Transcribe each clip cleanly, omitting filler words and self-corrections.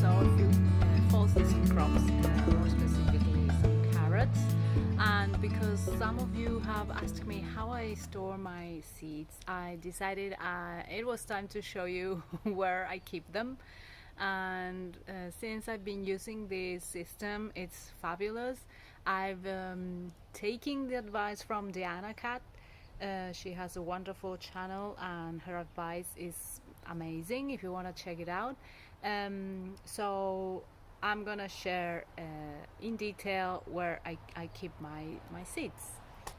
sow a few fall season crops, more specifically some carrots. And because some of you have asked me how I store my seeds, I decided it was time to show you where I keep them. And since I've been using this system, it's fabulous. I've taken the advice from Diana Cat. She has a wonderful channel and her advice is amazing if you want to check it out. So I'm gonna share in detail where I keep my seeds.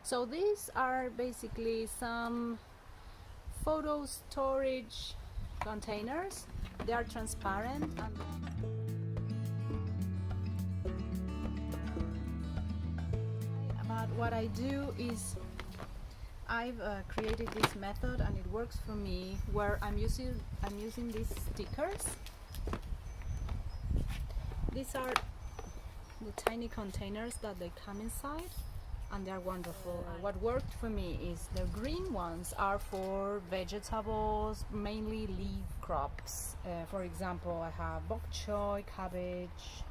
So these are basically some photo storage containers. They are transparent and but what I do is I've created this method and it works for me, where I'm using these stickers. These are the tiny containers that they come inside, and they're wonderful. What worked for me is the green ones are for vegetables, mainly leaf crops. For example, I have bok choy, cabbage,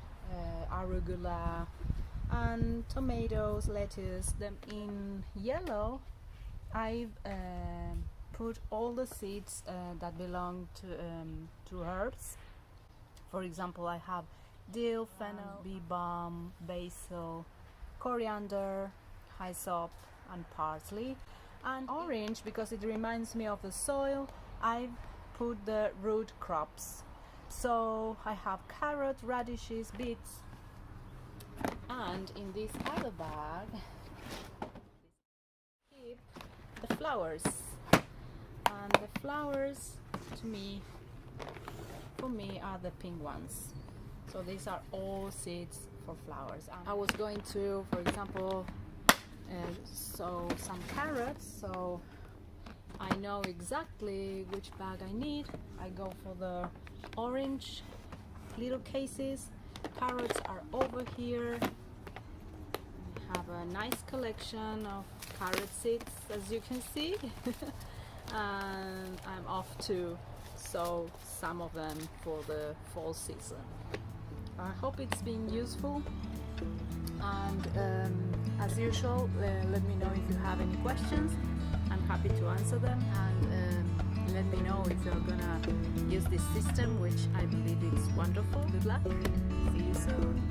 arugula, and tomatoes, lettuce. Then in yellow, I've put all the seeds that belong to herbs. For example, I have dill, fennel, bee balm, basil, coriander, hyssop, and parsley. And orange, because it reminds me of the soil, I've put the root crops. So I have carrot, radishes, beets, and in this other bag keep the flowers. And the flowers for me are the pink ones. So these are all seeds for flowers. I was going to, for example, sow some carrots, so I know exactly which bag I need. I go for the orange little cases. Carrots are over here. I have a nice collection of carrot seeds, as you can see. And I'm off to sow some of them for the fall season. I hope it's been useful, and as usual, let me know if you have any questions. I'm happy to answer them, and let me know if you're gonna use this system, which I believe is wonderful. Good luck. See you soon.